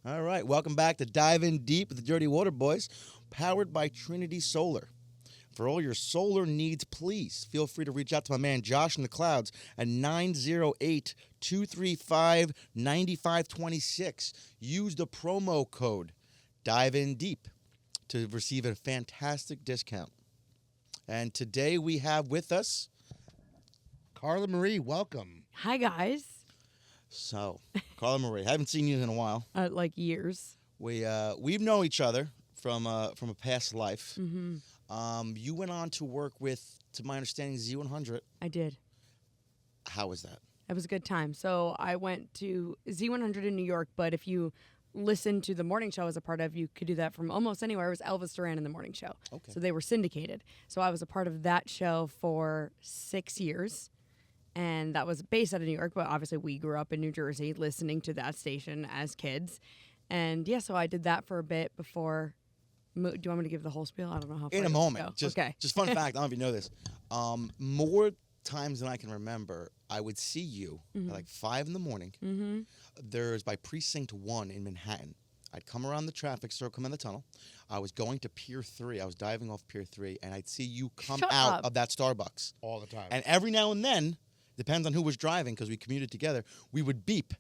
All right, welcome back to Dive In Deep with the Dirty Water Boys, powered by Trinity Solar. For all your solar needs, please feel free to reach out to my man Josh in the clouds at 908-235-9526. Use the promo code Dive In Deep to receive a fantastic discount. And today we have with us Carla Marie, welcome. Hi, guys. So, Carla Marie, haven't seen you in a while. Like years. We've known each other from a past life. Mm-hmm. You went on to work with, to my understanding, Z100. I did. How was that? It was a good time. So I went to Z100 in New York, but if you listen to the morning show I was a part of, you could do that from almost anywhere. It was Elvis Duran in the morning show. Okay. So they were syndicated. So I was a part of that show for 6 years. And that was based out of New York, but obviously we grew up in New Jersey listening to that station as kids. And yeah, so I did that for a bit before. Do you want me to give the whole spiel? I don't know how far In a moment. Go. Okay. Just fun fact, I don't know if you know this. More times than I can remember, I would see you at like 5 in the morning. Mm-hmm. There's by Precinct 1 in Manhattan. I'd come around the traffic circle, come in the tunnel. I was going to Pier 3. I was diving off Pier 3, and I'd see you come Shut out up. of that Starbucks. All the time. And every now and then, depends on who was driving, because we commuted together, we would beep,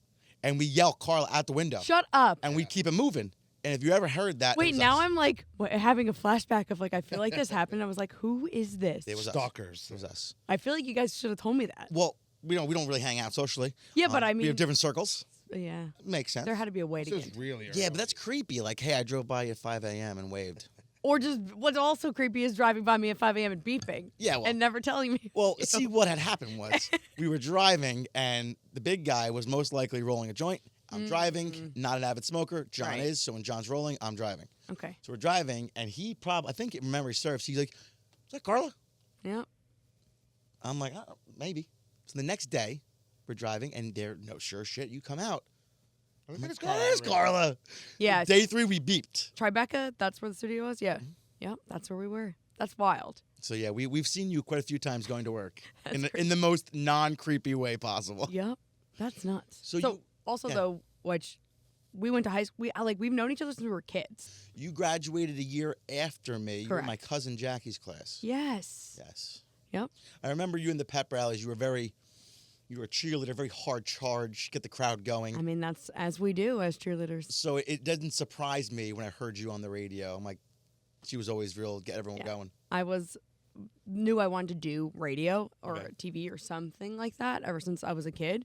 and we yell Carla out the window. Shut up. And we'd keep it moving. And if you ever heard that, Wait, it was now us. I'm like having a flashback of like, I feel like this happened. I was like, who is this? It was Stalkers. us. It was us. I feel like you guys should have told me that. Well, we don't really hang out socially. Yeah, but I we mean, have different circles. yeah, Makes sense. there had to be a way to This get. is really Yeah, but that's creepy. Like, hey, I drove by you at 5 a.m. and waved. Or just what's also creepy is driving by me at 5 a.m. and beeping. Yeah, well, And never telling me. well, see, what had happened was we were driving, and the big guy was most likely rolling a joint. I'm driving, not an avid smoker. John Right. is, so when John's rolling, I'm driving. Okay. So we're driving, and he probably, I think if memory serves, he's like, is that Carla? Yeah. I'm like, maybe. So the next day, we're driving, and they're, no, sure shit, you come out. I I'm think like, it's oh, there's Carla. Yeah. Day 3, we beeped. Tribeca, that's where the studio was? Yeah. Yeah, that's where we were. That's wild. So yeah, we've seen you quite a few times going to work That's in the most non-creepy way possible. Yep. That's nuts. So you- also yeah. though, which we went to high school, we've known each other since we were kids. You graduated a year after me. You were in my Correct. cousin Jackie's class. Yes. Yes. Yep. I remember you in the pep rallies. You were a cheerleader, very hard charge, get the crowd going. I mean, that's as we do as cheerleaders. So it doesn't surprise me when I heard you on the radio. I'm like, she was always real, get everyone Yeah. going. I knew I wanted to do radio or Okay. TV or something like that ever since I was a kid.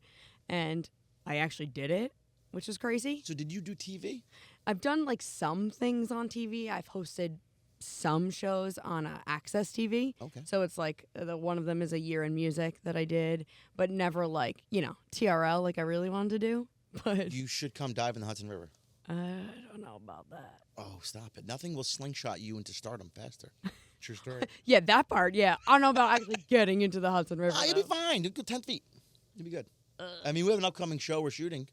And I actually did it, which is crazy. So did you do TV? I've done like some things on TV. I've hosted some shows on Access TV. Okay. So it's like one of them is a year in music that I did, but never like, TRL like I really wanted to do. But You should come dive in the Hudson River. I don't know about that. Oh, stop it. Nothing will slingshot you into stardom faster. True story. Yeah, that part, yeah. I don't know about actually getting into the Hudson River. You'll be though. fine. You'll go 10 feet. You'll be good. I mean, we have an upcoming show we're shooting.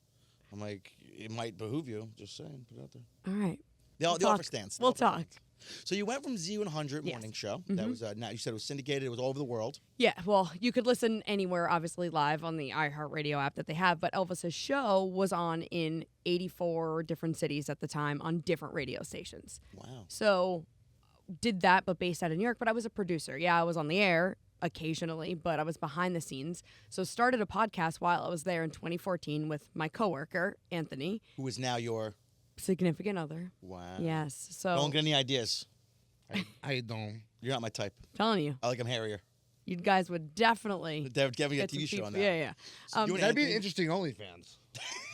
I'm like, it might behoove you. Just saying. Put it out there. All right. The We'll offer talk. stands. The We'll offer talk. stands. So you went from Z100 Yes. morning show. That was now you said it was syndicated. It was all over the world. Yeah, well, you could listen anywhere, obviously, live on the iHeartRadio app that they have, but Elvis's show was on in 84 different cities at the time on different radio stations. Wow. So did that, but based out of New York, but I was a producer. Yeah, I was on the air occasionally, but I was behind the scenes. So started a podcast while I was there in 2014 with my coworker, Anthony, Who is now your significant other. wow. Yes, so Don't get any ideas. I don't. You're not my type. telling you, I like him hairier. you guys would definitely They're giving a get some TV show on people- that. Yeah, So you and That'd be an Anthony- interesting OnlyFans.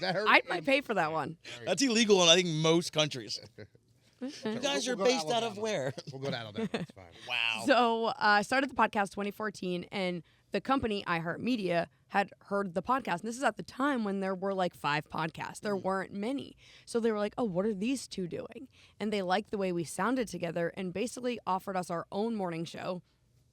That hurt. I might pay for that one. That's illegal in I think most countries. You guys are We'll go to based out of Alabama. where? We'll go to Alabama. It's fine. Wow. So I started the podcast 2014, and the company iHeartMedia had heard the podcast. And this is at the time when there were like 5 podcasts. There weren't many. So they were like, oh, what are these two doing? And they liked the way we sounded together and basically offered us our own morning show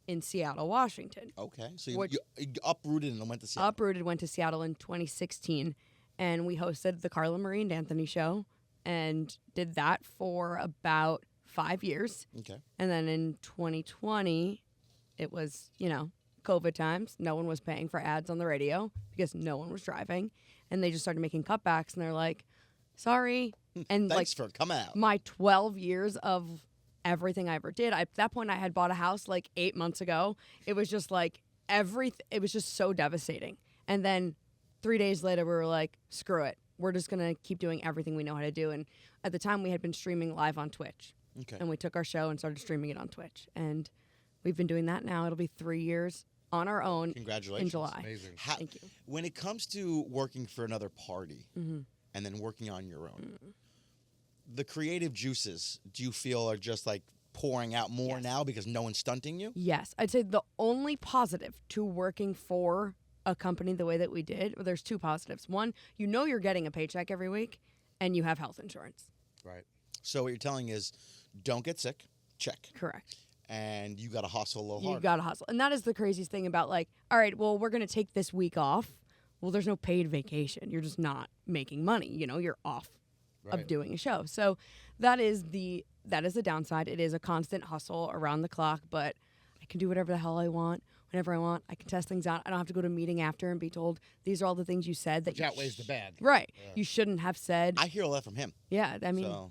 in Seattle, Washington. Okay. So you, Which- you uprooted and went to Seattle. Uprooted went to Seattle in 2016, and we hosted the Carla Marie and Anthony show and did that for about 5 years. Okay. And then in 2020, it was, COVID times. No one was paying for ads on the radio because no one was driving. And they just started making cutbacks. And they're like, sorry. And Thanks for coming out. my 12 years of everything I ever did. At that point, I had bought a house like 8 months ago. It was just like it was just so devastating. And then 3 days later, we were like, screw it. We're just going to keep doing everything we know how to do. And at the time, we had been streaming live on Twitch. Okay. And we took our show and started streaming it on Twitch. And we've been doing that now. It'll be 3 years on our own Congratulations. in July. Amazing. Thank you. When it comes to working for another party Mm-hmm. and then working on your own, the creative juices, do you feel are just like pouring out more Yes. now because no one's stunting you? Yes. I'd say the only positive to working for a company the way that we did, well, there's two positives. One, you know you're getting a paycheck every week and you have health insurance. Right. So what you're telling is, don't get sick. Check. Correct. And you got to hustle a little You harder. got to hustle. And that is the craziest thing about like, all right, well, we're going to take this week off. Well, there's no paid vacation. You're just not making money. You know, you're off of Right. doing a show. So that is the downside. It is a constant hustle around the clock, but I can do whatever the hell I want, whenever I want. I can test things out. I don't have to go to a meeting after and be told these are all the things you said that Which outweighs the bad. Right. You shouldn't have said. I hear all that from him. Yeah, I mean, So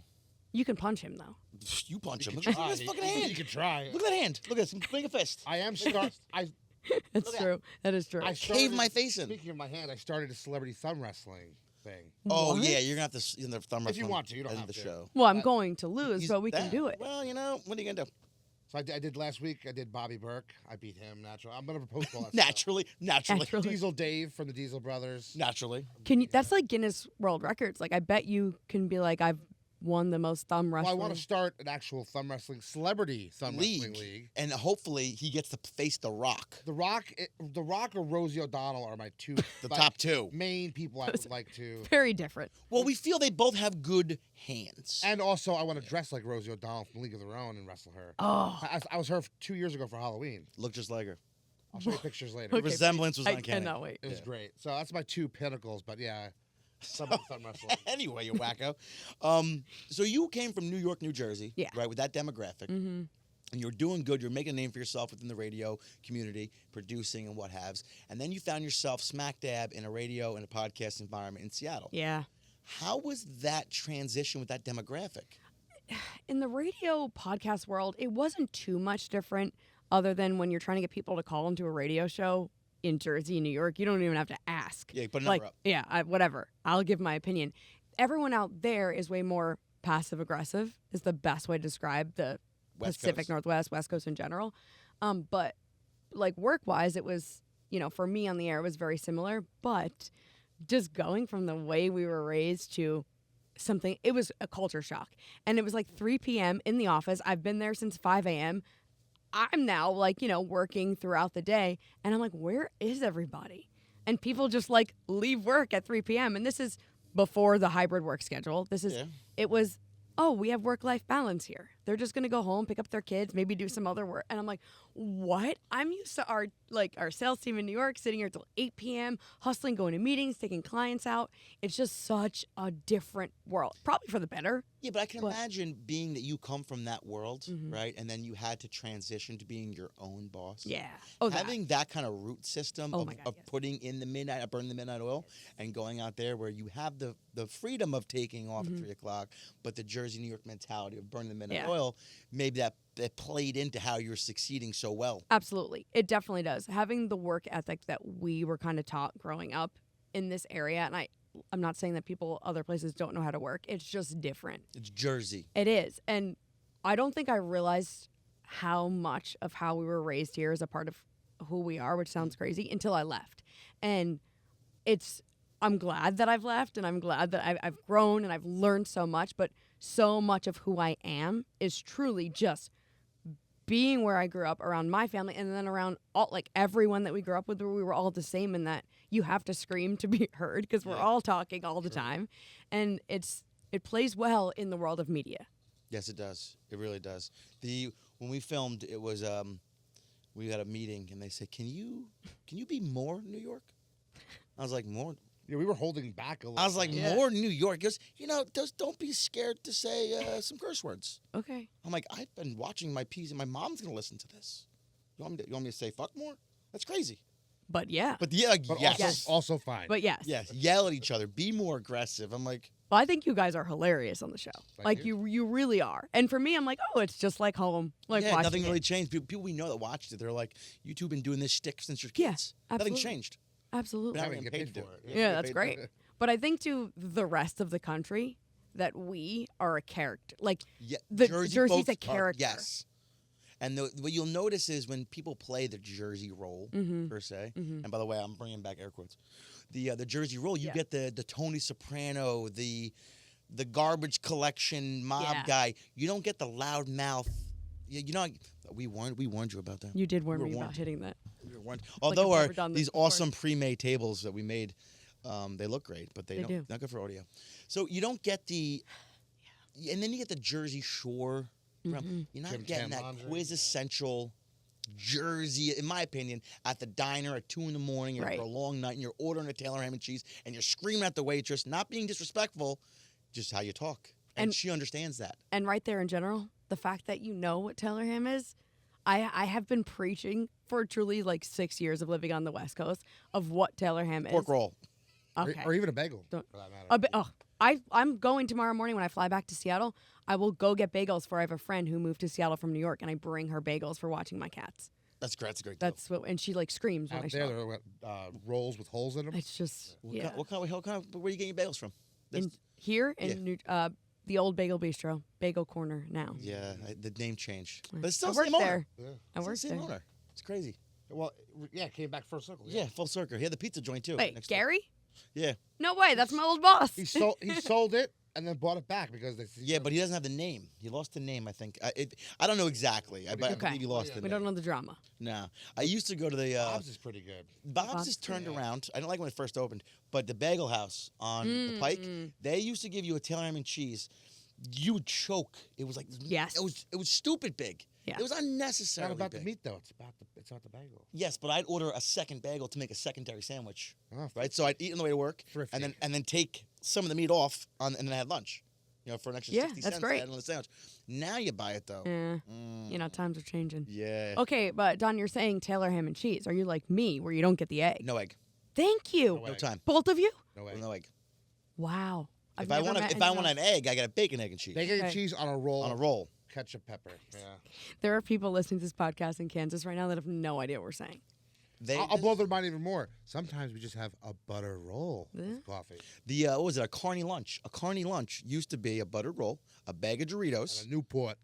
you can punch him though. you punch him. You Look can at try. his fucking You hand. can try. Look at that hand. Look at this. Bring a fist. I am That's Look at- true. That is true. I Cave my face in. Speaking of my hand, I started a celebrity thumb wrestling thing. Oh, What? yeah. You're going to have to in the thumb If you wrestling want to, you don't end have of the to. show. Well, I'm going to lose, He's but we can that- do it. Well, you know, what are you going to do? So I did last week. I did Bobby Burke. I beat him. Natural. I'm gonna propose all that stuff. Naturally. Naturally. Diesel Dave from the Diesel Brothers. Naturally. Can you? That's like Guinness World Records. Like I bet you can be like I've won the most thumb Well, wrestling. I want to start an actual thumb wrestling celebrity thumb wrestling league. And hopefully he gets to face The Rock. The Rock, or Rosie O'Donnell are my two The like, top two. main people I would like to. Very different. Well, we feel they both have good hands. And also, I want to dress like Rosie O'Donnell from League of Their Own and wrestle her. Oh, I was her 2 years ago for Halloween. Look just like her. I'll show you pictures later. The Okay, resemblance was I uncanny. cannot wait. It was Yeah. great. So that's my two pinnacles. But yeah, thumb wrestling. Anyway, you wacko. So you came from New York, New Jersey, Yeah. right, with that demographic. Mm-hmm. And you're doing good. You're making a name for yourself within the radio community, producing and what haves. And then you found yourself smack dab in a radio and a podcast environment in Seattle. Yeah. How was that transition with that demographic? In the radio podcast world, it wasn't too much different other than when you're trying to get people to call into a radio show in Jersey, New York, you don't even have to ask. Yeah, put a number Like, up. yeah, whatever. I'll give my opinion. Everyone out there is way more passive aggressive is the best way to describe the West Pacific Coast. Northwest, West Coast in general. But like work-wise, it was, for me on the air, it was very similar. But just going from the way we were raised to something, it was a culture shock. And it was like 3 p.m. in the office. I've been there since 5 a.m. I'm now working throughout the day. And I'm like, where is everybody? And people just like leave work at 3 p.m. And this is before the hybrid work schedule. It was, oh, we have work-life balance here. They're just going to go home, pick up their kids, maybe do some other work. And I'm like, what? I'm used to our sales team in New York sitting here till 8 p.m., hustling, going to meetings, taking clients out. It's just such a different world. Probably for the better. Yeah, but I can But- imagine being that you come from that world, Mhm. right? And then you had to transition to being your own boss. Yeah. Oh, that. Having that kind of root system Oh of, my God, of yes. putting in the midnight, burning the midnight oil, and going out there where you have the freedom of taking off Mm-hmm. at 3 o'clock, but the Jersey, New York mentality of burning the midnight Yeah. oil, maybe that played into how you're succeeding so well. Absolutely. It definitely does. Having the work ethic that we were kind of taught growing up in this area, and I'm not saying that people other places don't know how to work. It's just different. It's Jersey. It is. And I don't think I realized how much of how we were raised here is a part of who we are, which sounds crazy, until I left. And I'm glad that I've left, and I'm glad that I've grown and I've learned so much, but so much of who I am is truly just being where I grew up around my family and then around everyone that we grew up with, where we were all the same in that you have to scream to be heard because we're Yeah. all talking all the time. And it plays well in the world of media. Yes, it does. It really does. When we filmed, it was we had a meeting and they said, "Can you be more New York?" I was like, "More." Yeah, we were holding back a little. I was like, Yeah. "More New York." He goes, don't be scared to say some curse words. Okay. I'm like, I've been watching my P's and my mom's gonna listen to this. You want me to say fuck more? That's crazy. But yeah. But yeah, but yes. also fine. But yes. Yes, yell at each other, be more aggressive. I'm like, Well, I think you guys are hilarious on the show. Thank You really are. And for me, I'm like, oh, it's just like home. Like yeah, watching nothing it. really changed. People we know that watched it, they're like, "You two been doing this shtick since you're Yeah, kids. absolutely. Nothing changed. Absolutely. We're I not mean, getting get paid paid to for do it. Yeah, Get that's paid great. to do it. But I think to the rest of the country that we are a character. Like Yeah, the Jersey Jersey's folks a character. yes. And what you'll notice is when people play the Jersey role, per se, and by the way, I'm bringing back air quotes, the Jersey role, you get the Tony Soprano, the garbage collection mob guy. You don't get the loud mouth. You know, we warned you about that. You did warn We were me about warned. hitting that. We were warned. I've Although never done this these before. awesome pre-made tables that we made, they look great, but they do. not good for audio. So you don't get the, and then you get the Jersey Shore. You're not Jim getting Tam that laundry, quintessential Jersey, in my opinion, at the diner at 2 a.m. and Right. for a long night, and you're ordering a Taylor ham and cheese, and you're screaming at the waitress, not being disrespectful, just how you talk, and she understands that. And right there in general, the fact that you know what Taylor ham is, I have been preaching for truly like 6 years of living on the West Coast of what Taylor ham is. Pork roll. Okay. Or even a bagel, Don't- for that matter. I'm going tomorrow morning when I fly back to Seattle. I will go get bagels for I have a friend who moved to Seattle from New York, and I bring her bagels for watching my cats. That's great. That's a great deal. That's what, and she like screams when I Out show there, up. there are rolls with holes in them. It's just What kind of, where are you getting your bagels from? in, here in the old Bagel Bistro, Bagel Corner now. Yeah, the name changed. But it's still I the worked same owner. there. Yeah. I It's the worked same there. owner. It's crazy. Well, yeah, it came back full circle. Yeah, full circle. He had the pizza joint too. Wait, next door. Gary? Yeah. No way, that's my old boss. He sold it and then bought it back because they. Yeah, but he doesn't have the name. He lost the name, I think. I don't know exactly. I Okay. believe he lost the we name. don't know the drama. No. I used to go to the... Bob's is pretty good. Bob's is turned around. I didn't like when it first opened. But the Bagel House on the Pike, they used to give you a Taylor ham and cheese. You would choke. It was like... Yes. It was stupid big. Yeah. It was It's unnecessarily not about big. the meat though. It's about the bagel. Yes, but I'd order a second bagel to make a secondary sandwich. Oh, Right? So I'd eat on the way to work. Thrifty. And then take some of the meat off and then I had lunch. You know, for an extra Yeah, 60 that's cents. great. I had on the sandwich. Now you buy it though. Yeah. You know, times are changing. Yeah. Okay, but Don, you're saying Taylor ham and cheese. Are you like me, where you don't get the egg? No egg. Thank you. No No egg. time. Both of you? No way. No egg. Wow. I've If I never want met if I anyone want an else. egg, I got a bacon, egg, and cheese. Bacon and Okay. cheese on a roll. On a roll. Ketchup, pepper. Yeah. There are people listening to this podcast in Kansas right now that have no idea what we're saying. I'll blow their mind even more. Sometimes we just have a butter roll with coffee The what was it? A Corny Lunch. A Corny Lunch used to be a buttered roll, a bag of Doritos, and a Newport.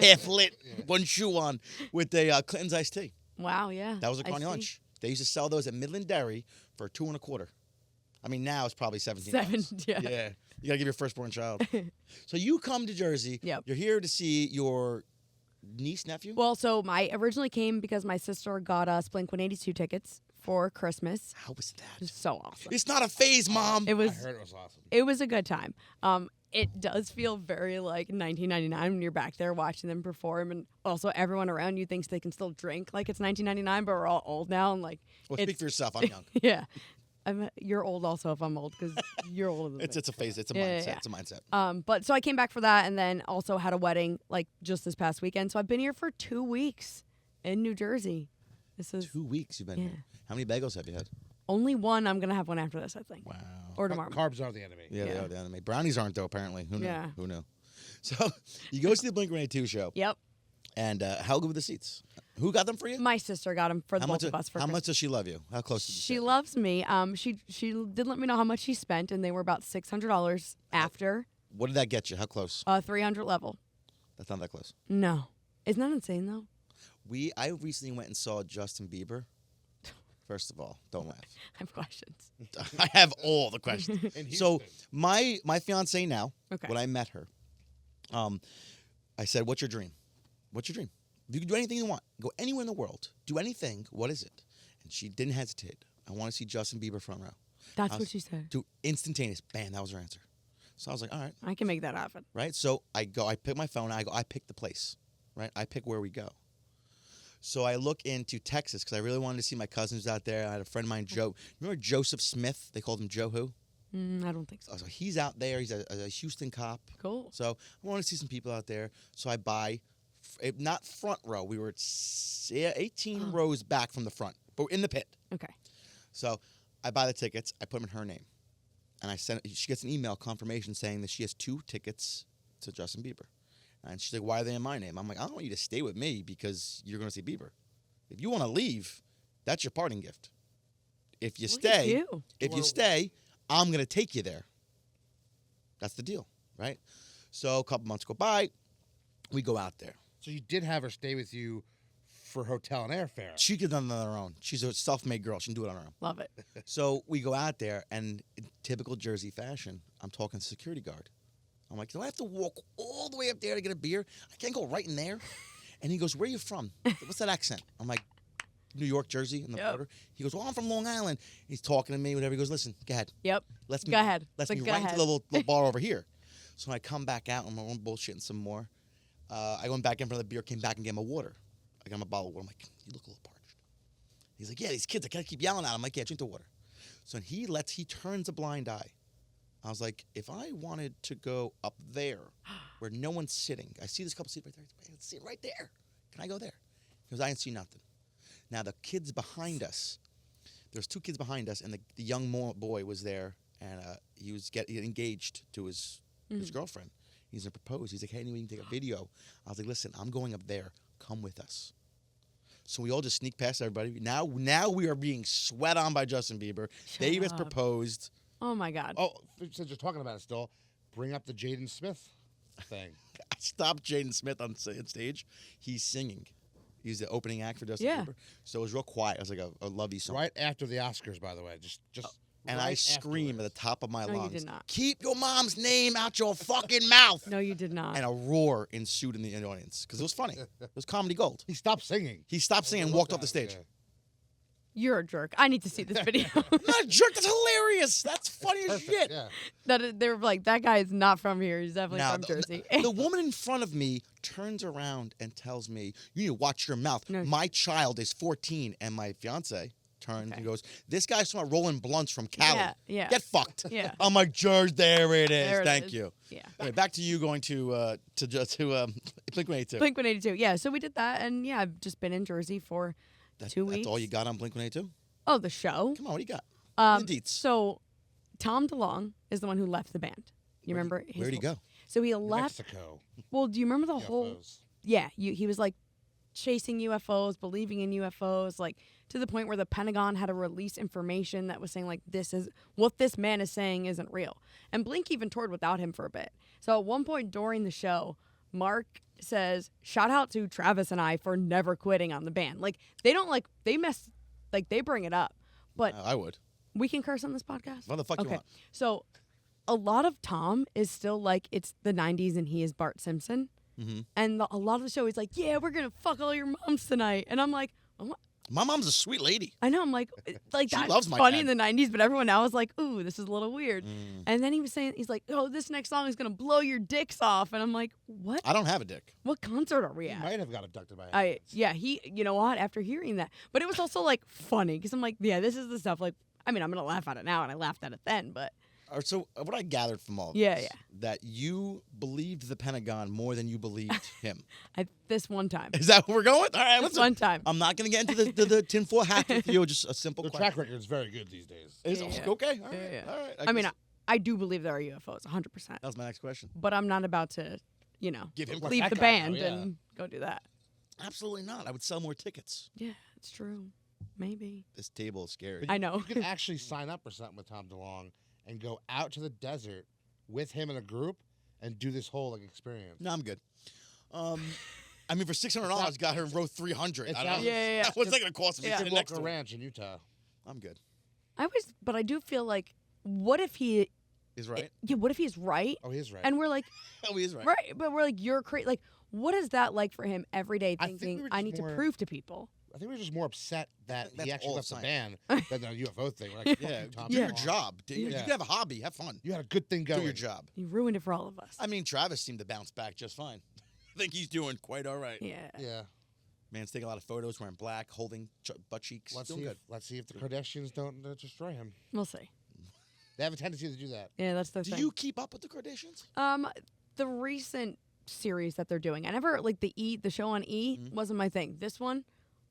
half lit, one shoe on, with a Clinton's iced tea. Wow, yeah. That was a I Corny see. Lunch. They used to sell those at Midland Dairy for $2.25. I mean, now it's probably $17. Yeah. Yeah. You gotta give your firstborn child. So you come to Jersey. Yep. You're here to see your niece, nephew. Well, so I originally came because my sister got us Blink-182 tickets for Christmas. How was It that? was so awesome. It's not a phase, Mom. It I was heard it was awesome. it was a good time. It does feel very like 1999 when you're back there watching them perform, and also everyone around you thinks they can still drink like it's 1999, but we're all old now and like. Well, it's- speak for yourself. I'm young. Yeah, you're old also if I'm old because you're older than me. It's a phase. It's a Yeah, mindset. yeah. It's a mindset. But so I came back for that, and then also had a wedding like just this past weekend. So I've been here for 2 weeks in New Jersey. This is 2 weeks you've been yeah. here. How many bagels have you had? only one. I'm gonna have one after this, I think, Wow. or tomorrow. Carbs are the enemy. Yeah, they Yeah. are the enemy. Brownies aren't though. Apparently, who knew? Yeah. Who knew? So you go see the Blink-182 show, Yep, and how good were the seats? Who got them for you? my sister got them for How both much? of us for How Christmas. much does she love you? How close? Did you She sit? loves me. She did let me know how much she spent, and they were about $600 after What did that get you? How close? 300 level. That's not that close. No, isn't that insane though? I recently went and saw Justin Bieber. First of all, don't laugh. I have questions. I have all the questions. In So Houston. my fiance now, Okay. when I met her, I said, "What's your dream? What's your dream? If you can do anything you want, go anywhere in the world, do anything. What is it?" And she didn't hesitate. I want to see Justin Bieber front row. That's I what was- she said. Do instantaneous. Bam, that was her answer. So I was like, all right, I can make that happen. right. So I pick my phone. I pick the place, right. I pick where we go. So I look into Texas because I really wanted to see my cousins out there. I had a friend of mine, Joe. Remember Joseph Smith? They called him Joe who? I don't think so. So he's out there. He's a Houston cop. Cool. So I want to see some people out there. So I buy, not front row. We were 18 rows back from the front, but in the pit. Okay. So I buy the tickets. I put them in her name. And she gets an email confirmation saying that she has 2 tickets to Justin Bieber. And she's like, why are they in my name? I'm like, I don't want you to stay with me because you're going to see Bieber. If you want to leave, that's your parting gift. If you stay, I'm going to take you there. That's the deal, right? So a couple months go by, we go out there. So you did have her stay with you for hotel and airfare. She could have done it on her own. She's a self-made girl. She can do it on her own. Love it. So we go out there, and in typical Jersey fashion, I'm talking to the security guard. I'm like, do I have to walk all the way up there to get a beer? I can't go right in there. And he goes, where are you from? What's that accent? I'm like, New York, Jersey, in the border. He goes, well, I'm from Long Island. He's talking to me, whatever. He goes, listen, go ahead. Yep. Go ahead. Let's me right into the little bar over here. So I come back out, and I'm bullshitting some more. I went back in for the beer, came back and gave him a water. I got him a bottle of water. I'm like, you look a little parched. He's like, yeah, these kids, I gotta keep yelling at them. I'm like, yeah, drink the water. So he turns a blind eye. I was like, if I wanted to go up there where no one's sitting, I see this couple seats right there. Let's sit right there. Can I go there? He goes, I didn't see nothing. Now the kids behind us, there's 2 kids behind us, and the young boy was there, and he was getting engaged to his girlfriend. He's going to propose. He's like, hey, we can take a video. I was like, listen, I'm going up there. Come with us. So we all just sneak past everybody. Now we are being sweat on by Justin Bieber. Dave has proposed. Oh, my God. Oh, since you're talking about it still, bring up the Jaden Smith thing. I stopped Jaden Smith on stage. He's singing. He's the opening act for Justin Bieber. So it was real quiet. It was like a lovey song. Right after the Oscars, by the way. Just and right I screamed at the top of my lungs. You did not. Keep your mom's name out your fucking mouth. No, you did not. And a roar ensued in the audience because it was funny. It was comedy gold. He stopped singing. He stopped singing and walked off the stage. Yeah. You're a jerk. I need to see this video. I'm not a jerk. That's hilarious. That's funny as Perfect, shit. Yeah. They're like, that guy is not from here. He's definitely from Jersey. The woman in front of me turns around and tells me, you need to watch your mouth. No. My child is 14. And my fiance turns and goes, this guy's talking about rolling blunts from Cali. Yeah. Get fucked. Yeah. I'm like, George, there it is. There it Thank is. you. Yeah. Anyway, back to you going to Blink-182. Blink-182. Yeah, so we did that, and yeah, I've just been in Jersey for 2 weeks. That's all you got on Blink-182? Oh, the show? Come on, what do you got? The deets. So Tom DeLong is the one who left the band. You remember? Where'd he go? So he left. Mexico. Well, do you remember the whole? UFOs. Yeah, he was like chasing UFOs, believing in UFOs, like to the point where the Pentagon had to release information that was saying like what this man is saying isn't real. And Blink even toured without him for a bit. So at one point during the show, Mark says, "Shout out to Travis and I for never quitting on the band." Like they bring it up, but I would. we can curse on this podcast. What the fuck you want? So a lot of Tom is still like it's the 90s and he is Bart Simpson. Mm-hmm. And a lot of the show he's like, yeah, we're going to fuck all your moms tonight. And I'm like, oh, My mom's a sweet lady. I know. I'm like She that's loves my funny dad. in the 90s, but everyone now is like, ooh, this is a little weird. And then he was saying, he's like, oh, this next song is going to blow your dicks off. And I'm like, what? I don't have a dick. What concert are we He at? might have got abducted by aliens. You know what? After hearing that, but it was also like funny because I'm like, yeah, this is the stuff. Like, I mean, I'm gonna laugh at it now, and I laughed at it then, but So what I gathered from all of Yeah, this, that you believed the Pentagon more than you believed him. this one time, Is that what we're going with? All right, this listen. one time, I'm not going to get into the tinfoil hat with you. Just a simple The question. track record is very good these days. Is Yeah. okay. All right. Yeah. All right. I mean, I do believe there are UFOs, 100%, that was my next question. but I'm not about to, Give him leave that the guy band now, yeah. and go do that. Absolutely not. I would sell more tickets. Yeah, it's true. Maybe. This table is scary. I know. You could actually sign up for something with Tom DeLong and go out to the desert with him in a group and do this whole experience. No, I'm good. I mean, for $600, got her in row 300. It's I don't know. out- Yeah. What's that going to cost me? Yeah. Sitting Walker next to him. Ranch in Utah. I'm good. But I do feel like, what if he? He's right. Yeah. What if he's right? Oh, he is right. And we're like, Oh, he is right. right, but we're like, you're crazy. Like, what is that like for him every day? I think Thinking we were I just need more- to prove to people. I think we were just more upset that That's he actually all left the science. band than the UFO thing. We're like, Yeah, Tom do your DeLong. job. You Yeah. can have a hobby. Have fun. You had a good thing going. Do your job. You ruined it for all of us. I mean, Travis seemed to bounce back just fine. I think he's doing quite all right. Yeah. Yeah. Man's taking a lot of photos wearing black, holding butt cheeks. Let's doing see. good. Let's see if the Kardashians don't destroy him. We'll see. They have a tendency to do that. Yeah, that's their Do thing. you keep up with the Kardashians? The recent series that they're doing, I never like the show on E wasn't my thing. This one,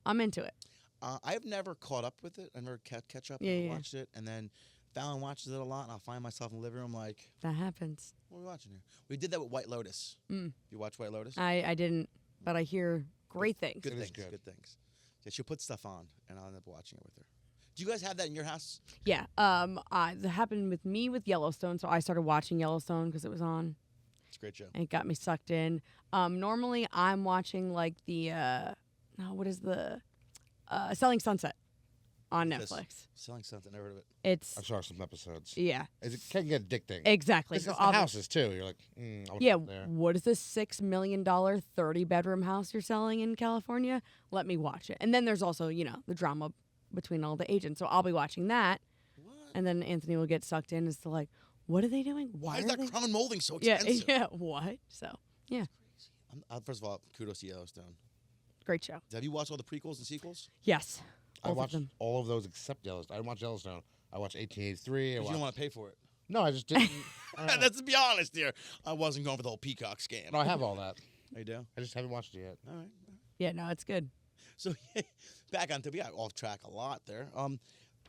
I'm into it. I have never caught up with it. I never catch up. Yeah, I yeah. watched it, and then Fallon watches it a lot, and I'll find myself in the living room like, That happens. what are we watching here? We did that with White Lotus. You watch White Lotus? I didn't, but I hear great things. Good It is things. good. Good things. Yeah, she'll put stuff on, and I'll end up watching it with her. Do you guys have that in your house? Yeah. That happened with me with Yellowstone. So I started watching Yellowstone because it was on, It's a great show. and it got me sucked in. Normally I'm watching like the what is the Selling Sunset on This- Netflix. Selling something. Never heard of it. It's I saw some episodes. yeah, It can get addicting. exactly. It's So the I'll be- houses too. You're like, I want yeah, there. what is this $6 million 30-bedroom house you're selling in California? Let me watch it. And then there's also, the drama between all the agents. So I'll be watching that. What? And then Anthony will get sucked in as to like, what are they doing? Why is are that they? crown molding so Yeah, expensive? yeah, what? So, yeah, First of all, kudos to Yellowstone. great show. Have you watched all the prequels and sequels? Yes. I Both of watched them. all of those except Yellowstone. I didn't watch Yellowstone. I watched 1883. Because you don't want to pay for it. No, I just didn't. Let's be honest here. I wasn't going for the whole Peacock scam. No, I have all that. I do? I just haven't watched it yet. All right. Yeah, no, it's good. So back on to we got off track a lot there.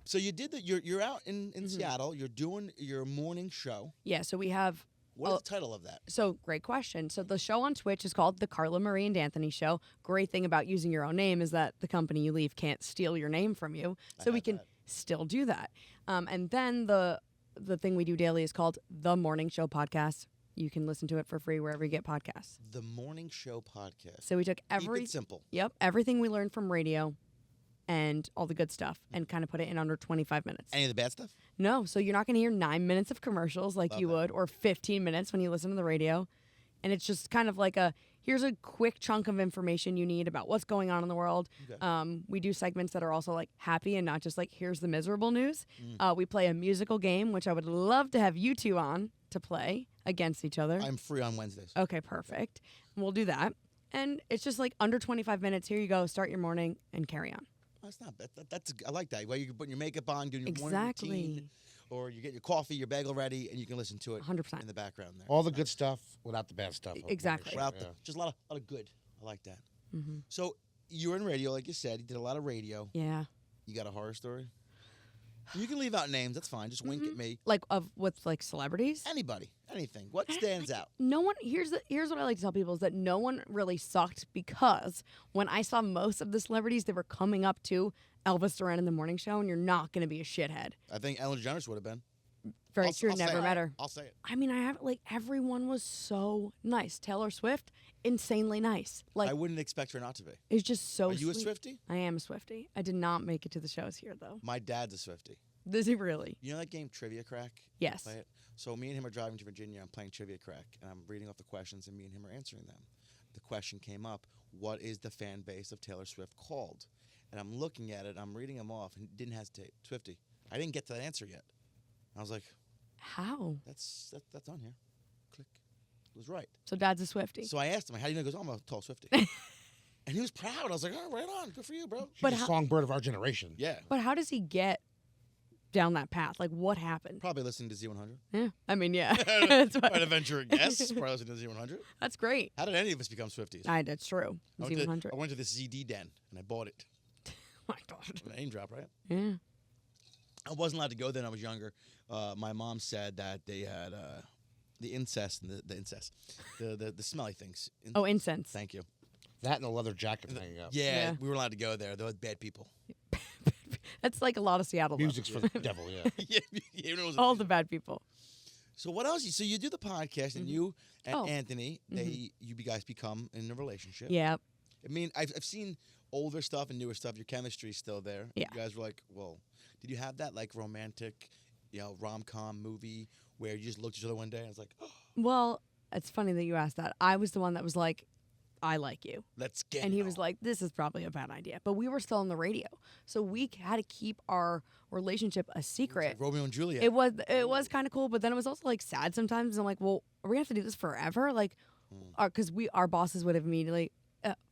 So you did that. You're out in Seattle. You're doing your morning show. Yeah, so we have. What is the title of that? So, great question. So, the show on Twitch is called The Carla, Marie, and Anthony Show. Great thing about using your own name is that the company you leave can't steal your name from you. So, we had can that. still do that. And then the thing we do daily is called The Morning Show Podcast. You can listen to it for free wherever you get podcasts. The Morning Show Podcast. So, we took Keep it simple. everything we learned from radio and all the good stuff and kind of put it in under 25 minutes. Any of the bad stuff? No, so you're not going to hear 9 minutes of commercials like Love you that. would, or 15 minutes when you listen to the radio. And it's just kind of like here's a quick chunk of information you need about what's going on in the world. Okay. We do segments that are also like happy and not just like, here's the miserable news. We play a musical game, which I would love to have you two on to play against each other. I'm free on Wednesdays. Okay, perfect. We'll do that. And it's just like under 25 minutes. Here you go. Start your morning and carry on. That's not bad. That's I like that. While you're putting your makeup on, doing your morning Exactly. routine, or you get your coffee, your bagel ready, and you can listen to it 100%. in the background there. All the good stuff without the bad stuff. Exactly. Without Yeah. just a lot of good. I like that. Mm-hmm. So you were in radio, like you said. You did a lot of radio. Yeah. You got a horror story? You can leave out names. That's fine. Just wink at me. Like with like celebrities? Anybody, anything. What stands out? No one here's what I like to tell people is that no one really sucked because when I saw most of the celebrities, they were coming up to Elvis Duran in the morning show, and you're not going to be a shithead. I think Ellen DeGeneres would have been. Very I'll true. say Never it. met her. I'll say it. I mean, I have like everyone was so nice. Taylor Swift, insanely nice. Like I wouldn't expect her not to be. it's just so. Are you a sweet. Swiftie? I am a Swiftie. I did not make it to the shows here though. My dad's a Swiftie. Does he really? You know that game Trivia Crack? Yes. Play it. So me and him are driving to Virginia. I'm playing Trivia Crack, and I'm reading off the questions, and me and him are answering them. The question came up: what is the fan base of Taylor Swift called? And I'm looking at it. I'm reading them off, and didn't hesitate. Swiftie. I didn't get to that answer yet. I was like, How? that's on here. Click. It was right. So Dad's a Swiftie. So I asked him, how do you know? He goes, oh, I'm a tall Swiftie. And he was proud. I was like, oh, right on. Good for you, bro. She's But a how- songbird of our generation. Yeah. But how does he get down that path? Like what happened? Probably listening to Z100. Yeah. I mean, yeah. That's what- I'd venture a guess. Probably listening to Z100. That's great. How did any of us become Swifties? That's true. I Z100. went to this ZD den, and I bought it. Oh my God. An name drop, right? Yeah. I wasn't allowed to go then. I was younger. My mom said that they had the incest and the incest, the smelly things. Oh, incense. Thank you. That and a leather jacket hanging up. Yeah, Yeah. we were allowed to go there. Those bad people. That's like a lot of Seattle. love. Music's for the devil, yeah. Yeah, you know, All the bad people. So what else? So you do the podcast, and you and Oh. Anthony, you guys become in a relationship. Yeah. I mean, I've seen older stuff and newer stuff. Your chemistry's still there. Yeah. You guys were like, well, did you have that like romantic, rom-com movie where you just looked at each other one day and it's like, oh, Well, it's funny that you asked that. I was the one that was like, I like you. let's get And it he was on. like, this is probably a bad idea. But we were still on the radio. So we had to keep our relationship a It's secret. like Romeo and Juliet. It was kind of cool, but then it was also like sad sometimes. I'm like, well, are we gonna have to do this forever? Like, because our bosses would have immediately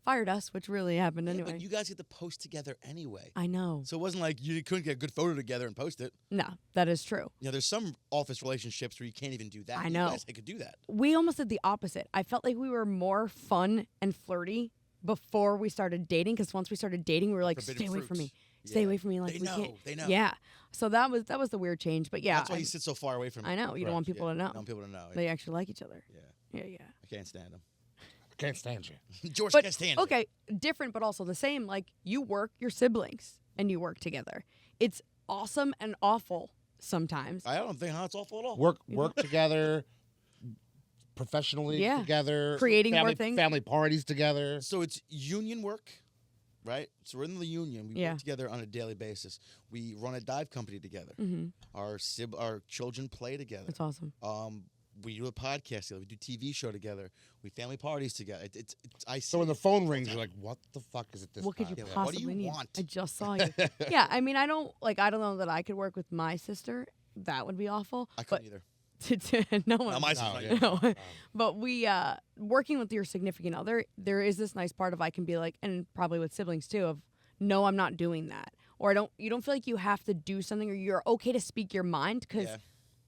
fired us, which really happened Yeah, anyway. but you guys get to post together anyway. I know. So it wasn't like you couldn't get a good photo together and post it. No, that is true. There's some office relationships where you can't even do that. I You know. guys could do that. We almost did the opposite. I felt like we were more fun and flirty before we started dating. Because once we started dating, we were like, Forbidden stay away from fruits. me. stay Yeah. away from me. Like They we know. can't. They know. Yeah. So that was the weird change. But yeah, That's why he sits so far away from me. I know you don't want people to know. I don't want people to know. They actually like each other. Yeah. Yeah. I can't stand him. I can't stand you. George But can't stand him. okay, different but also the same. Like you work, your siblings, and you work together. It's awesome and awful sometimes. I don't think how it's awful at all. Work together, professionally Yeah. together, Creating more family, things. family parties together. So it's union work, right? So we're in the union. We Yeah. work together on a daily basis. We run a dive company together. Mm-hmm. Our children play together. That's awesome. We do a podcast together. We do TV show together. We family parties together. It's I see. So when the phone rings, you're like, "What the fuck is it this What could time?" you Yeah, what do you possibly need? want? I just saw you. Yeah, I mean, I don't know that I could work with my sister. That would be awful. I couldn't either. No one. No, my No, sister's yeah. not. No. But we working with your significant other, there is this nice part of I can be like, and probably with siblings too, of no, I'm not doing that, or you don't feel like you have to do something, or you're okay to speak your mind because Yeah.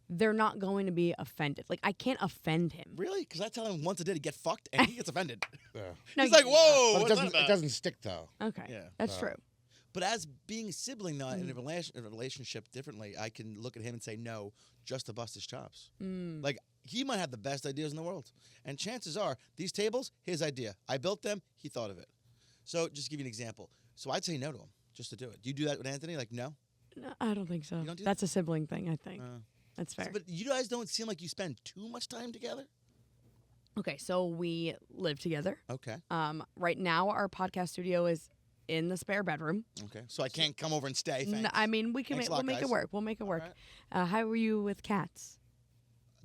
they're not going to be offended. Like I can't offend him. Really? Because I tell him once a day to get fucked, and he gets offended. Yeah. No, He's like, you- "Whoa!" But what's that it about?" doesn't stick though. Okay, Yeah. that's true. But as being a sibling, though, in a relationship differently, I can look at him and say no, just to bust his chops. Like he might have the best ideas in the world, and chances are these tables, his idea. I built them. He thought of it. So just to give you an example. So I'd say no to him just to do it. Do you do that with Anthony? Like no. No, I don't think so. You don't do That's a sibling thing, I think. Uh, That's fair. But you guys don't seem like you spend too much time together. Okay, so we live together. Okay. Right now, our podcast studio is in the spare bedroom. Okay. So I can't come over and stay. Thanks. I mean, we can Thanks a we'll lot, make it guys. work. We'll make it work. right. How were you with cats?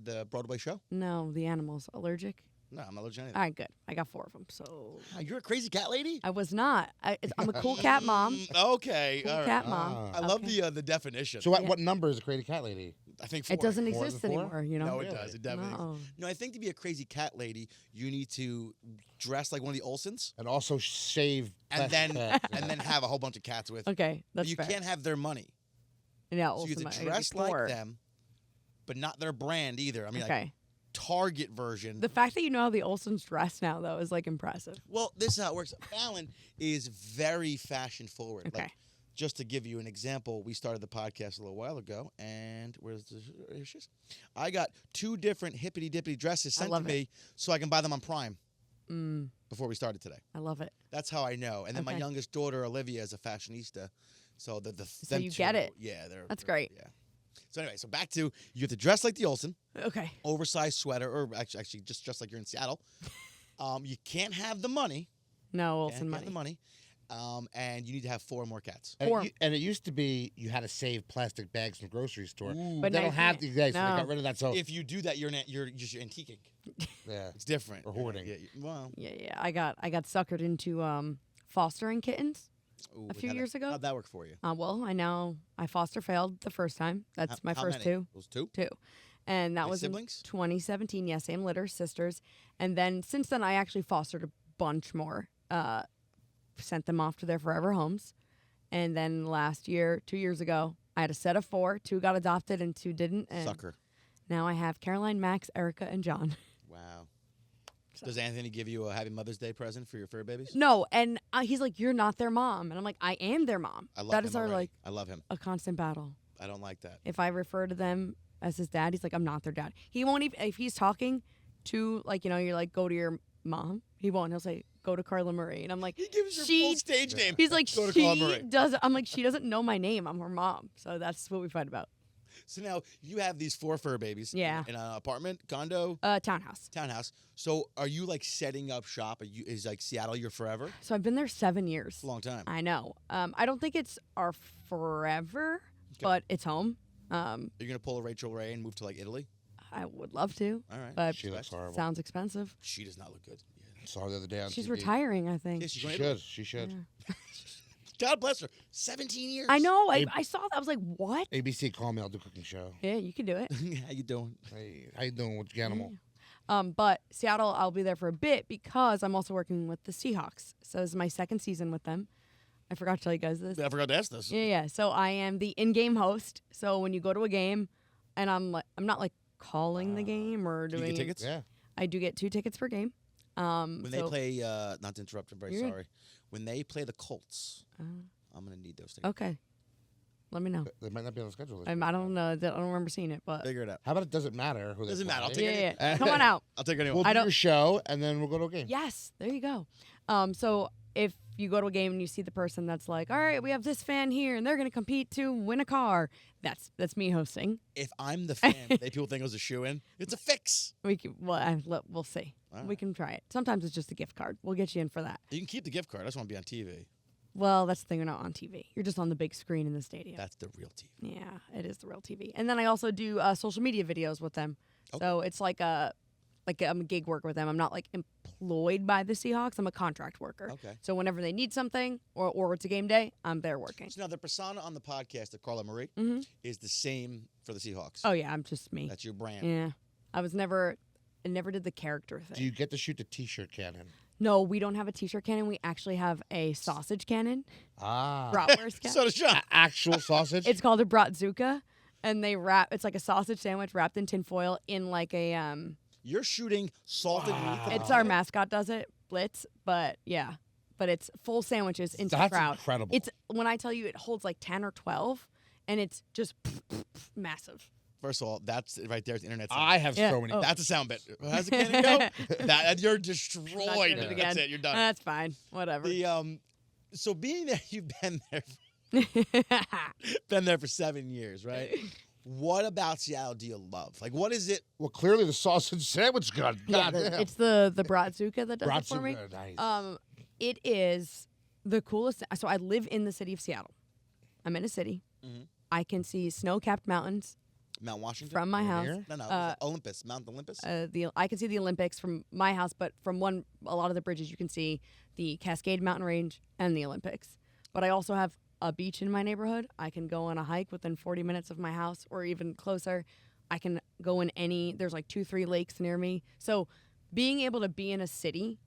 The Broadway show? No, the animals. Allergic? No, I'm not allergic to anything. All right, good. I got 4 of them, so You're a crazy cat lady? I was not. I'm a cool cat mom. Okay. Cool all right. cat mom. Ah. I love Okay. the definition. So what, Yeah. what number is a crazy cat lady? I think 4. It doesn't More than exist 4? anymore, you know? No, it Really? does. It definitely. No. No, I think to be a crazy cat lady, you need to dress like one of the Olsons, And also shave and plastic then cats. and then have a whole bunch of cats with. Okay, But that's you fair. can't have their money, Yeah, so you also have to I gotta be dress like poor. them, but not their brand either. I mean, like Okay. Target version. The fact that you know how the Olsons dress now, though, is like impressive. Well, this is how it works. Fallon is very fashion forward. Okay. Like, just to give you an example, we started the podcast a little while ago, and here she is. I got 2 different hippity dippity dresses I sent to love it. me so I can buy them on Prime Mm, before we started today. I love it. That's how I know. And then my Okay. youngest daughter Olivia is a fashionista, so the So them you two, get it. Yeah, That's they're- great. Yeah. So anyway, so back to you have to dress like the Olsen, Okay. oversized sweater, or actually just like you're in Seattle. You can't have the money. No Can't Olsen have the money. money. And you need to have 4 more cats. And Or- and it used to be you had to save plastic bags from the grocery store. But They now don't you have can't. these days, so they No. got rid of that. So If you do that, you're just antiquing. yeah, It's different. Or hoarding. Yeah, well, Yeah. I got suckered into fostering kittens. ooh, A few how'd years ago? How'd that work for you? Well, I foster failed the first time. That's my How first many? 2. Those 2? 2. And that Like was in siblings? 2017. Yeah, same litter, sisters. And then since then, I actually fostered a bunch more. Sent them off to their forever homes. And then last year, 2 years ago, I had a set of 4. 2 got adopted and 2 didn't. And Sucker. now I have Caroline, Max, Erica, and John. Wow. So- Does Anthony give you a Happy Mother's Day present for your fur babies? No, and he's like, "You're not their mom," and I'm like, "I am their mom." I love That him is our already. like I love him. a constant battle. I don't like that. If I refer to them as his dad, he's like, "I'm not their dad." He won't even if he's talking to like you're like, "Go to your mom." He won't. He'll say, "Go to Carla Marie," and I'm like, He gives your She- full stage name. "He's like, Go to Carla she Marie. does." I'm like, "She doesn't know my name. I'm her mom." So that's what we fight about. So now you have these 4 fur babies. Yeah. In an apartment, condo, Townhouse. townhouse. So are you like setting up shop? Is like Seattle your forever? So I've been there 7 years. It's a long time. I know. I don't think it's our forever, but it's home. Are you gonna pull a Rachel Ray and move to like Italy? I would love to, All right. but she looks horrible. sounds expensive. She does not look good. Saw her the other day on She's TV. retiring, I think. Yeah, she's She going to Italy. should. She should. Yeah. God bless her. 17 years. I know. Hey- I saw that. I was like, what? ABC, call me. I'll do a cooking show. Yeah, you can do it. How you doing? Hey, how you doing with your animal? But Seattle, I'll be there for a bit because I'm also working with the Seahawks. So this is my 2nd season with them. I forgot to tell you guys this. I forgot to ask this. Yeah. So I am the in-game host. So when you go to a game, and I'm not like calling the game or Do doing. you get tickets? Yeah. I do get 2 tickets per game. When they so- play, not to interrupt, I'm very You're good. sorry. When they play the Colts, I'm gonna need those tickets. Okay. Let me know. They might not be on the schedule. I don't know. I don't remember seeing it, but Figure it out. How about it doesn't matter who they Doesn't matter. I'll play? take yeah. Come on out. I'll take anyone. We'll I do don't- your show, and then we'll go to a game. Yes, there you go. So if you go to a game and you see the person that's like, all right, we have this fan here, and they're gonna compete to win a car. That's me hosting. If I'm the fan, people think it was a shoe-in. It's a fix. We'll see. All right. We can try it. Sometimes it's just a gift card. We'll get you in for that. You can keep the gift card. I just want to be on TV. Well, that's the thing. We're not on TV. You're just on the big screen in the stadium. That's the real TV. Yeah, it is the real TV. And then I also do social media videos with them. Okay. So it's like I'm a gig worker with them. I'm not like employed by the Seahawks. I'm a contract worker. Okay. So whenever they need something or it's a game day, I'm there working. So now the persona on the podcast, the Carla Marie, is the same for the Seahawks. Oh yeah, I'm just me. That's your brand. Yeah. I never did the character thing. Do you get to shoot the T-shirt cannon? No, we don't have a t-shirt cannon. We actually have a sausage cannon. Ah. Bratwurst cannon. So does Sean. Actual sausage? It's called a bratzuka, and it's like a sausage sandwich wrapped in tinfoil in like a You're shooting salted meat. It's our mascot does it, Blitz, but yeah. But it's full sandwiches into That's the crowd. incredible. It's when I tell you it holds like 10 or 12 and it's just massive. First of all, that's right there's the internet. I have Yeah. so many. Oh. That's a sound bit. How's the cannon go? You're destroyed. Not doing it again. That's it. You're done. That's fine. Whatever. So being there, you've been there for 7 years, right? What about Seattle do you love? Like, what is it? Well, clearly the sausage sandwich gun. yeah, God damn. it's the bratzuka that does it for me. Bratzuka, nice. It is the coolest. So I live in the city of Seattle. I'm in a city. Mhm. I can see snow-capped mountains Mount Washington? from my house. Here? No, Olympus. Mount Olympus? I can see the Olympics from my house, but from a lot of the bridges you can see the Cascade Mountain Range and the Olympics. But I also have a beach in my neighborhood. I can go on a hike within 40 minutes of my house or even closer. I can go in there's like 2-3 lakes near me. So being able to be in a city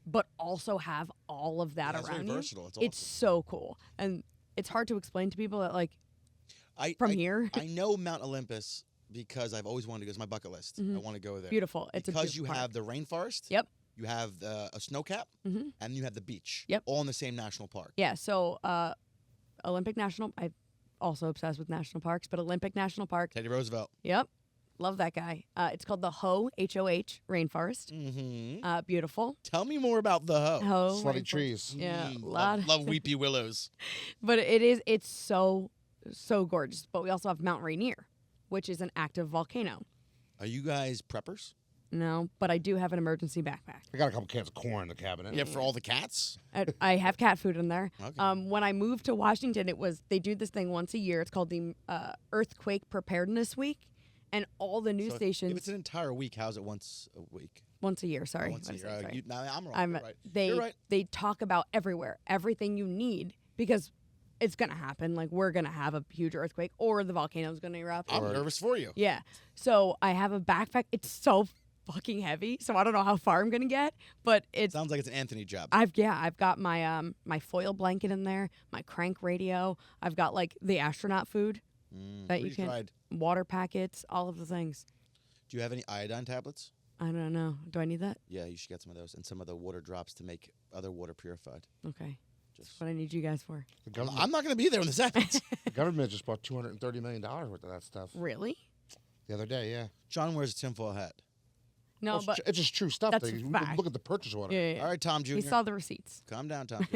but also have all of that That's around very you, versatile. It's it's so cool. And it's hard to explain to people that like from here. I know Mount Olympus because I've always wanted to go. It's my bucket list. I want to go there. Beautiful. It's because a beautiful you park. have the rainforest. Yep. You have a snow cap. Mhm. And you have the beach. Yep. All in the same national park. Yeah, so Olympic National, I'm also obsessed with national parks, but Olympic National Park, Teddy Roosevelt. yep, love that guy. It's called the H-O-H, Rainforest. Mm-hmm. Beautiful. Tell me more about the Ho. Ho Slutty rainforest. trees. Yeah, a Love, lot of love weepy willows. But it's so gorgeous. But we also have Mount Rainier, which is an active volcano. Are you guys preppers? No, but I do have an emergency backpack. I got a couple cans of corn in the cabinet. Yeah, for all the cats? I have cat food in there. Okay. When I moved to Washington, they do this thing once a year. It's called the Earthquake Preparedness Week, and all the news So stations If it's an entire week, how's it once a week? once a year. Sorry, Once a What did I year. say? Sorry. No, I'm wrong. You're right. They You're right. they talk about everything you need because it's gonna happen. Like we're gonna have a huge earthquake or the volcano's gonna erupt. I'm nervous for you. Yeah. So I have a backpack. It's so fucking heavy, so I don't know how far I'm gonna get, but it's Sounds like it's an Anthony job. I've got my my foil blanket in there, my crank radio. I've got like the astronaut food that you can tried. water packets, all of the things. Do you have any iodine tablets? I don't know. Do I need that? Yeah, you should get some of those and some of the water drops to make other water purified. Okay. Just, That's what I need you guys for. The government, I'm not going to be there when this happens. the government just bought $230 million worth of that stuff Really? the other day, yeah. John wears a tinfoil hat. No, Well, but it's just true stuff. that's though. a You fact. can look at the purchase order. yeah. All right, Tom Jr. We saw the receipts. Calm down, Tom.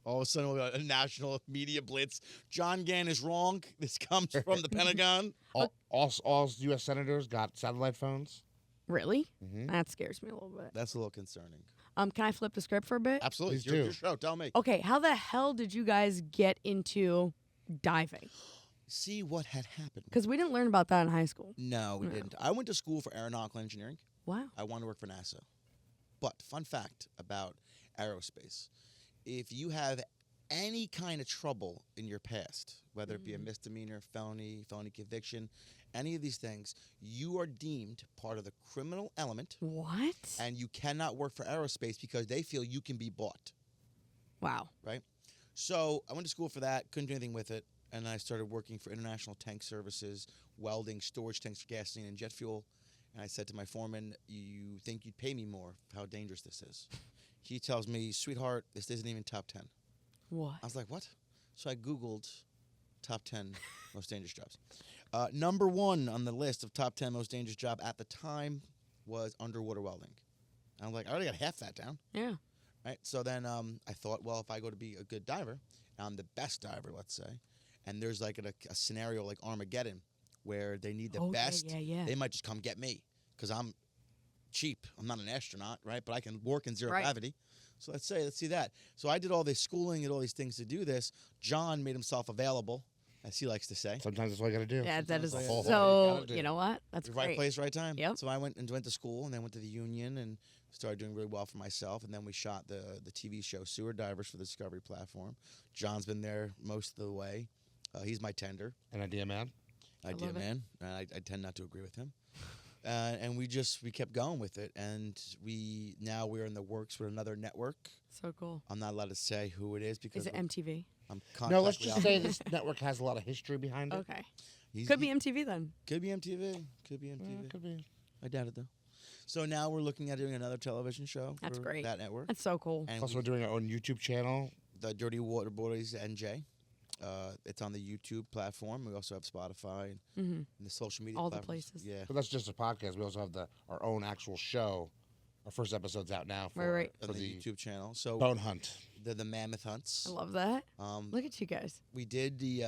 All of a sudden, we'll got a national media blitz. John Gann is wrong. This comes from the Pentagon. All U.S. senators got satellite phones. Really? Mhm. That scares me a little bit. That's a little concerning. Can I flip the script for a bit? Absolutely. Please It's your do. show. Tell me. Okay, how the hell did you guys get into diving? See what had happened. Because we didn't learn about that in high school. No, we didn't. I went to school for aeronautical engineering. Wow. I wanted to work for NASA. But fun fact about aerospace, if you have any kind of trouble in your past, whether it be a misdemeanor, felony conviction, any of these things, you are deemed part of the criminal element, What? and you cannot work for aerospace because they feel you can be bought, Wow. right? So I went to school for that, couldn't do anything with it, and I started working for International Tank Services, welding storage tanks for gasoline and jet fuel. And I said to my foreman, "You think you'd pay me more for how dangerous this is?" He tells me, "Sweetheart, this isn't even top 10." What? I was like, what? So I Googled top 10 most dangerous jobs. Number 1 on the list of top 10 most dangerous job at the time was underwater welding. And I'm like, I already got half that down. Yeah. Right. So then I thought, well, if I go to be a good diver, and I'm the best diver, let's say, and there's like a scenario like Armageddon where they need the best, Yeah. they might just come get me because I'm cheap. I'm not an astronaut, right? But I can work in zero Right. gravity. So let's see that. So I did all this schooling and all these things to do this. John made himself available, as he likes to say. Sometimes that's what I got to do. Yeah, that is Sometimes whole so. gotta do. You know what? That's Right great. place, right time. Yep. So I went to school and then went to the union and started doing really well for myself. And then we shot the TV show Sewer Divers for the Discovery platform. John's been there most of the way. He's my tender. An idea, man. Idea love it. man. And I tend not to agree with him. And we kept going with it. And we're in the works with another network. So cool. I'm not allowed to say who it is because Is it MTV? I'm No, let's contractually just out. say this network has a lot of history behind it. Okay. He's- Could be MTV then. Could be MTV. Could be MTV. Could be. I doubt it though. So now we're looking at doing another television show. That's for great. That network. That's so cool. And Also, we're doing our own YouTube channel. the Dirty Water Boys NJ. It's on the YouTube platform. We also have Spotify and the social media All the platforms. places. Yeah. But that's just a podcast. We also have our own actual show. Our first episode's out now for, Right. On for the the YouTube channel. So Bone Hunt. the Mammoth Hunts. I love that. Um, Look at you guys. we did the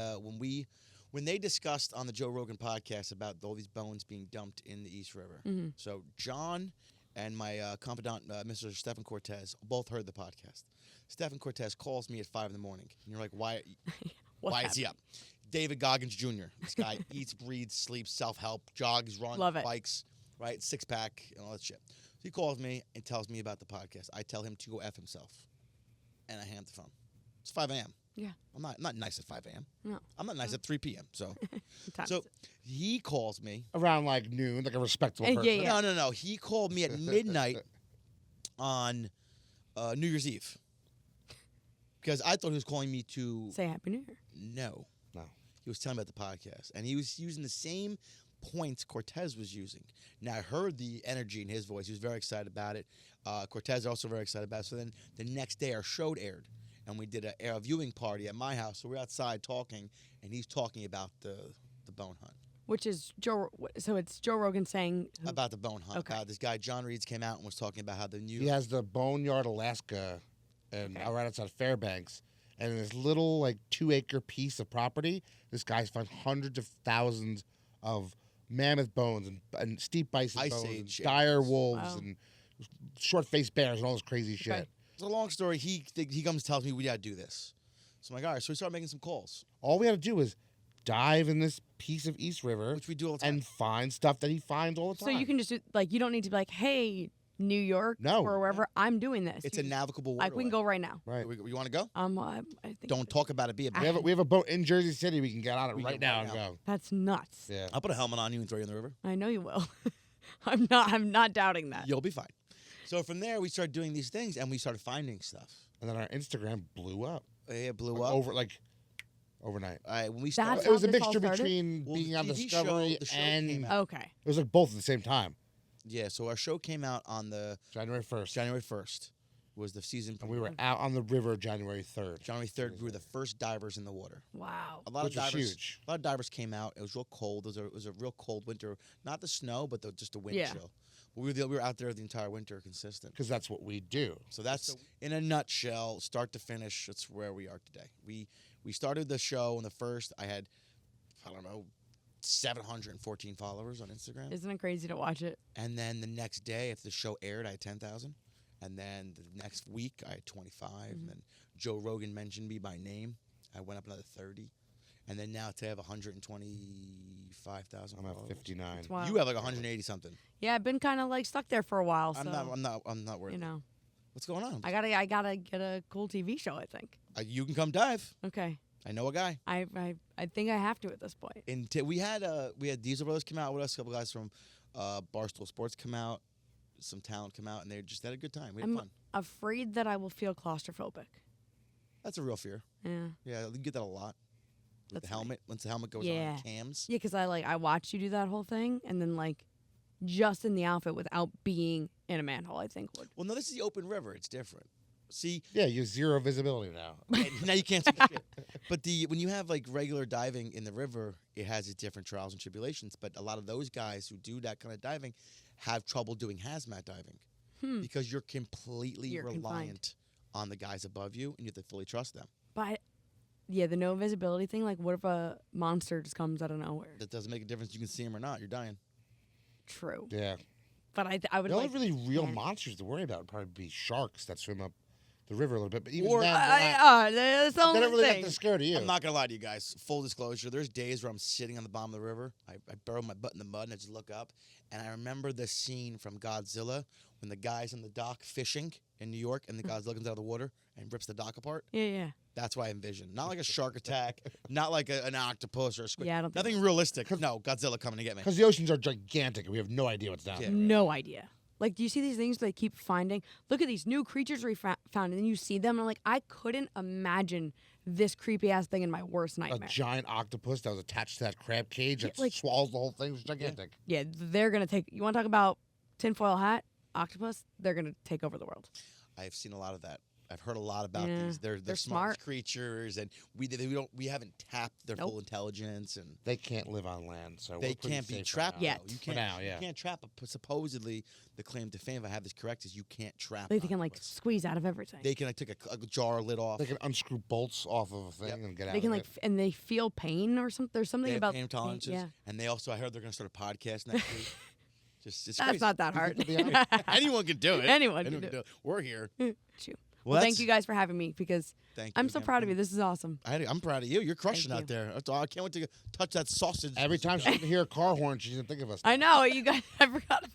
when they discussed on the Joe Rogan podcast about all these bones being dumped in the East River. Mm-hmm. So John and my confidant, Mr. Stephen Cortez, both heard the podcast. Stephen Cortez calls me at 5 a.m. And you're like, why is he up? David Goggins Jr. This guy eats, breathes, sleeps, self-help, jogs, runs, Love it. bikes, right? Six-pack and all that shit. So he calls me and tells me about the podcast. I tell him to go F himself. And I hang up the phone. It's 5 a.m. Yeah. I'm not nice at 5 a.m. No. I'm not nice at 3 p.m. So Sometimes. so he calls me. Around like noon, like a respectable person. yeah. No. He called me at midnight on New Year's Eve. Because I thought he was calling me to... Say Happy New Year. No. No. He was telling me about the podcast. And he was using the same points Cortez was using. Now, I heard the energy in his voice. He was very excited about it. Cortez also very excited about it. So then the next day, our show aired. And we did a viewing party at my house. So we're outside talking. And he's talking about the bone hunt. Which is Joe. So it's Joe Rogan saying. About the bone hunt. Okay. This guy, John Reeds, came out and was talking about how the new... He has the Boneyard, Alaska, and Okay. right outside Fairbanks. And in this little, like, 2-acre piece of property, this guy's found hundreds of thousands of mammoth bones and steep bison Ice bones, Age and dire animals. wolves, Wow. and short-faced bears and all this crazy shit. Okay. It's a long story. He comes and tells me we got to do this. So I'm like, all right. So we start making some calls, All we had to do was dive in this piece of East River which we do all the time. and find stuff that he finds all the So time. you can just do, like, you don't need to be like, hey, New York No. or wherever, I'm doing this. It's You a just- navigable Like, we waterway. can go right now. Right. You want to go? I think Don't talk about it. Be a We have, we have a boat in Jersey City. We can get on it We right can now right and now. go. That's nuts. Yeah. I'll put a helmet on you and throw you in the river. I know you will. I'm not doubting that. You'll be fine. So from there, we started doing these things, and we started finding stuff. And then our Instagram blew up. It blew up. Overnight. When we That's started, It was a how this all mixture started? between Well, being the on TV Discovery show- the show and came it out. Okay. was like both at the same time. yeah. So our show came out on the January 1st. January 1st. Was the season And we premiere. were out on the river January 3rd. January 3rd. We were the first divers in the water. Wow. A lot Which of was divers. huge. A lot of divers came out. It was real cold. It was a real cold winter. Not the snow, but just the wind Yeah. chill. But we were out there the entire winter, consistent. Because that's what we do. So that's in a nutshell, start to finish. That's where we are today. We started the show on the first. I had, 714 followers on Instagram, Isn't it crazy to watch it? and then the next day, after the show aired, I had 10,000, and then the next week I had 25. And then Joe Rogan mentioned me by name. I went up another 30, and then now today I have 125,000. I'm at followers. 59. Wow. You have like 180 something. Yeah, I've been kind of like stuck there for a while. So, I'm not worried. you know, What's going on? I gotta get a cool TV show. I think. You can come dive. Okay. I know a guy. I think I have to at this point. We had Diesel Brothers come out with us. A couple guys from Barstool Sports come out. Some talent come out, and they just had a good time. We had I'm fun. afraid that I will feel claustrophobic. That's a real fear. Yeah. Yeah, you get that a lot. With That's the nice. helmet, once the helmet goes Yeah. on cams. Yeah, because I watched you do that whole thing, and then like just in the outfit without being in a manhole, I think would. Well, no, this is the open river. It's different. see. Yeah, you have zero visibility now. Now you can't see shit. But when you have like regular diving in the river, it has its different trials and tribulations. But a lot of those guys who do that kind of diving have trouble doing hazmat diving because you're completely reliant on the guys above you, and you have to fully trust them. But yeah, the no visibility thing. Like, what if a monster just comes out of nowhere? That doesn't make a difference. You can see him or not. You're dying. True. Yeah. But I would The like. only really real monsters to worry about would probably be sharks that swim up the river a little bit. But even Or- then, that's the they only don't really thing. get scared of you. I'm not gonna lie to you guys. Full disclosure: there's days where I'm sitting on the bottom of the river. I burrow my butt in the mud and I just look up, and I remember the scene from Godzilla when the guy's on the dock fishing in New York, and the Godzilla comes out of the water and rips the dock apart. Yeah. That's what I envision. Not like a shark attack, not like an octopus or a squid. Yeah, I don't think Nothing realistic. No, Godzilla coming to get me. Because the oceans are gigantic and we have no idea what's down Yeah. there. No idea. Like, do you see these things they keep finding? Look at these new creatures we found, and then you see them, and I'm like, I couldn't imagine this creepy ass thing in my worst A nightmare. giant octopus that was attached to that crab cage that like- swallows the whole thing. It was gigantic. Yeah, they're gonna take. You want to talk about tinfoil hat, octopus? They're gonna take over the world. I've seen a lot of that. I've heard a lot about Yeah, these. They're they're smart smart. creatures, and we haven't tapped their Nope. full intelligence, and They can't live on land, so they we're pretty can't be safe for trapped now. yet. though. You For can't. now, yeah. You can't trap. Supposedly, the claim to fame, if I have this correct, is you can't trap. They can like octopus. squeeze out of everything. They can like take a jar lid off. They can unscrew bolts off of a thing Yep. and get out They can of like, it. and they feel pain or something. There's something They have about pain tolerances, Yeah, and they also I heard they're going to start a podcast next week. It's that's crazy. not that hard. Anyone can do it. Anyone can do it. We're here. Well, thank you guys for having me because Thank I'm you so again. proud of you. This is awesome. I'm proud of you. You're crushing Thank out there. That's all. I can't wait to touch that sausage. Every time she hear a car horn, she's gonna think of us. I know you guys. I forgot about.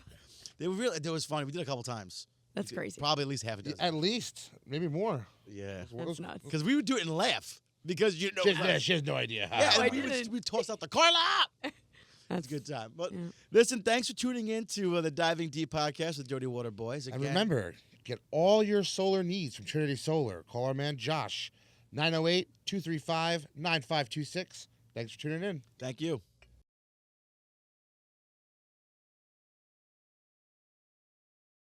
It was funny. We did it a couple times. That's crazy. Probably at least half a dozen. At least, maybe more. Yeah. That's nuts. Because we would do it and laugh. Because you know. She has no idea. Yeah, I and didn't. we toss out the Carla. It's a good time. But listen, thanks for tuning in to the Diving Deep podcast with Dirty Water Boys. Again, And remember, get all your solar needs from Trinity Solar. Call our man Josh, 908-235-9526. Thanks for tuning in. Thank you.